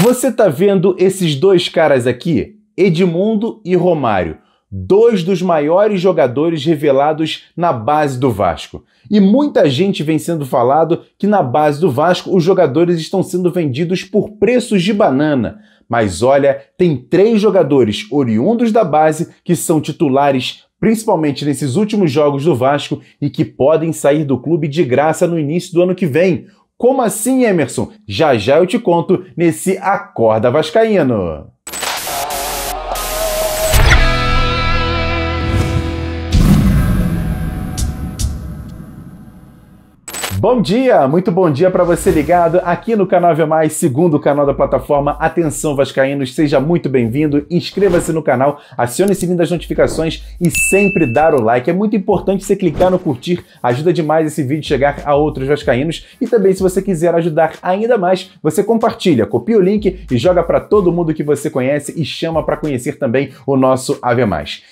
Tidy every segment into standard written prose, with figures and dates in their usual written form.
Você tá vendo esses dois caras aqui? Edmundo e Romário, dois dos maiores jogadores revelados na base do Vasco. E muita gente vem sendo falado que na base do Vasco os jogadores estão sendo vendidos por preços de banana. Mas olha, tem 3 jogadores oriundos da base que são titulares principalmente nesses últimos jogos do Vasco e que podem sair do clube de graça no início do ano que vem. Como assim, Emerson? Já já eu te conto nesse Acorda Vascaíno. Bom dia, muito bom dia para você ligado aqui no canal AV+, segundo canal da plataforma. Atenção vascaínos, seja muito bem-vindo, inscreva-se no canal, acione o sininho das notificações e sempre dar o like. É muito importante você clicar no curtir, ajuda demais esse vídeo chegar a outros vascaínos. E também, se você quiser ajudar ainda mais, você compartilha, copia o link e joga para todo mundo que você conhece e chama para conhecer também o nosso AV+.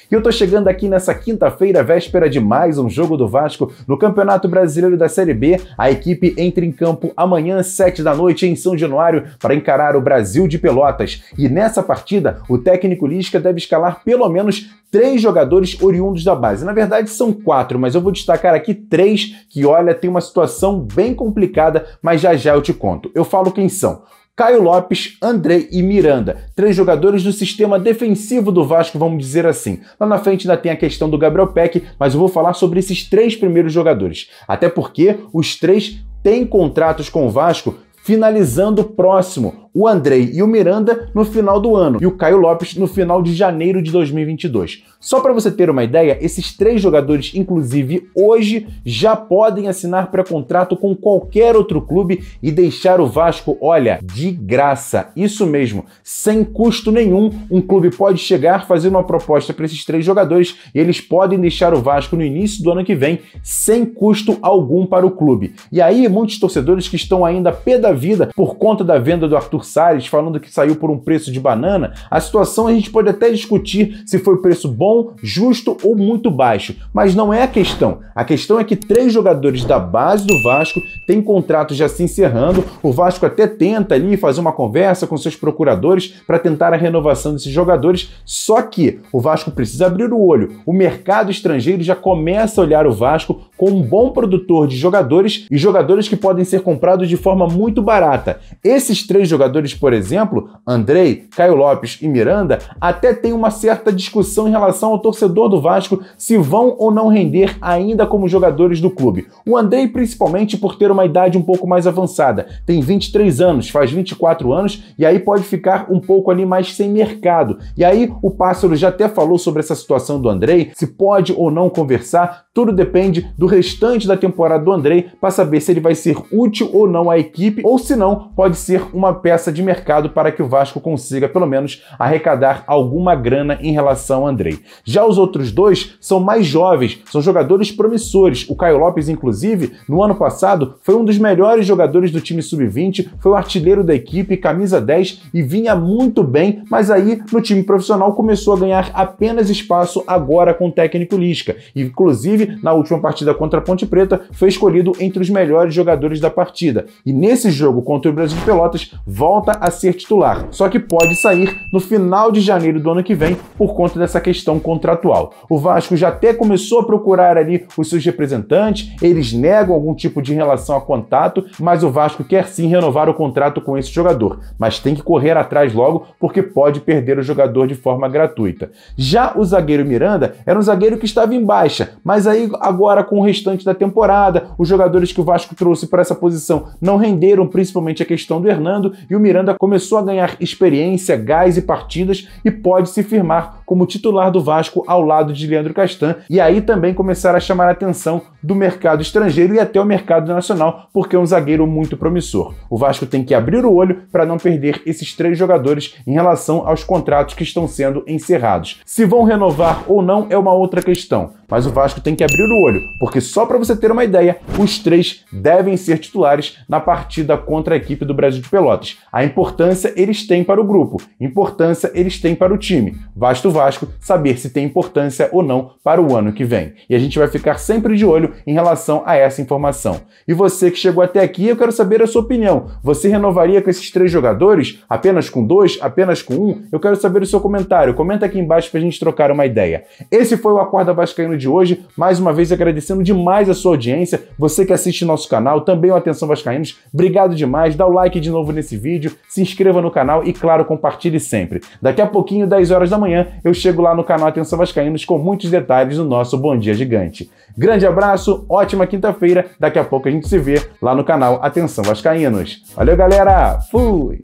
E eu tô chegando aqui nessa quinta-feira, véspera de mais um jogo do Vasco no Campeonato Brasileiro da Série B. A equipe entra em campo amanhã, 7 da noite, em São Januário, para encarar o Brasil de Pelotas. E nessa partida, o técnico Lisca deve escalar pelo menos 3 jogadores oriundos da base. Na verdade, são 4, mas eu vou destacar aqui 3 que, olha, tem uma situação bem complicada, mas já já eu te conto. Eu falo quem são. Caio Lopes, Andrei e Miranda, 3 jogadores do sistema defensivo do Vasco, vamos dizer assim. Lá na frente ainda tem a questão do Gabriel Peck, mas eu vou falar sobre esses 3 primeiros jogadores. Até porque os 3 têm contratos com o Vasco finalizando próximo. O Andrei e o Miranda no final do ano e o Caio Lopes no final de janeiro de 2022. Só para você ter uma ideia, esses 3 jogadores, inclusive hoje, já podem assinar pré-contrato com qualquer outro clube e deixar o Vasco, olha, de graça. Isso mesmo, sem custo nenhum, um clube pode chegar, fazer uma proposta para esses 3 jogadores e eles podem deixar o Vasco no início do ano que vem sem custo algum para o clube. E aí, muitos torcedores que estão ainda pé da vida por conta da venda do Arthur Salles, falando que saiu por um preço de banana, a situação a gente pode até discutir se foi preço bom, justo ou muito baixo, mas não é a questão. A questão é que 3 jogadores da base do Vasco têm contratos já se encerrando, o Vasco até tenta ali fazer uma conversa com seus procuradores para tentar a renovação desses jogadores, só que o Vasco precisa abrir o olho. O mercado estrangeiro já começa a olhar o Vasco como um bom produtor de jogadores e jogadores que podem ser comprados de forma muito barata. Esses 3 jogadores, por exemplo, Andrei, Caio Lopes e Miranda, até tem uma certa discussão em relação ao torcedor do Vasco se vão ou não render ainda como jogadores do clube. O Andrei, principalmente por ter uma idade um pouco mais avançada, tem 23 anos, faz 24 anos e aí pode ficar um pouco ali mais sem mercado. E aí o Pássaro já até falou sobre essa situação do Andrei, se pode ou não conversar, tudo depende do restante da temporada do Andrei para saber se ele vai ser útil ou não à equipe ou se não, pode ser uma peça de mercado para que o Vasco consiga pelo menos arrecadar alguma grana em relação ao Andrei. Já os outros 2 são mais jovens, são jogadores promissores. O Caio Lopes, inclusive, no ano passado, foi um dos melhores jogadores do time sub-20, foi o artilheiro da equipe, camisa 10 e vinha muito bem, mas aí no time profissional começou a ganhar apenas espaço agora com o técnico Lisca. Inclusive, na última partida contra a Ponte Preta, foi escolhido entre os melhores jogadores da partida. E nesse jogo contra o Brasil de Pelotas, volta a ser titular, só que pode sair no final de janeiro do ano que vem por conta dessa questão contratual. O Vasco já até começou a procurar ali os seus representantes, eles negam algum tipo de relação a contato, mas o Vasco quer sim renovar o contrato com esse jogador, mas tem que correr atrás logo porque pode perder o jogador de forma gratuita. Já o zagueiro Miranda era um zagueiro que estava em baixa, mas aí agora com o restante da temporada, os jogadores que o Vasco trouxe para essa posição não renderam, principalmente a questão do Hernando, e o Miranda começou a ganhar experiência, gás e partidas e pode se firmar como titular do Vasco ao lado de Leandro Castan e aí também começar a chamar a atenção do mercado estrangeiro e até o mercado nacional, porque é um zagueiro muito promissor. O Vasco tem que abrir o olho para não perder esses 3 jogadores em relação aos contratos que estão sendo encerrados. Se vão renovar ou não é uma outra questão, mas o Vasco tem que abrir o olho, porque só para você ter uma ideia, os 3 devem ser titulares na partida contra a equipe do Brasil de Pelotas. A importância eles têm para o grupo, importância eles têm para o time. Basta o Vasco saber se tem importância ou não para o ano que vem. E a gente vai ficar sempre de olho em relação a essa informação. E você que chegou até aqui, eu quero saber a sua opinião. Você renovaria com esses 3 jogadores? Apenas com 2? Apenas com 1? Eu quero saber o seu comentário. Comenta aqui embaixo pra gente trocar uma ideia. Esse foi o Acorda Vascaíno de hoje. Mais uma vez agradecendo demais a sua audiência. Você que assiste nosso canal, também o Atenção Vascaínos, obrigado demais. Dá o like de novo nesse vídeo, se inscreva no canal e, claro, compartilhe sempre. Daqui a pouquinho, 10 horas da manhã, eu chego lá no canal Atenção Vascaínos com muitos detalhes do nosso Bom Dia Gigante. Grande abraço, ótima quinta-feira. Daqui a pouco a gente se vê lá no canal Atenção Vascaínos. Valeu, galera! Fui!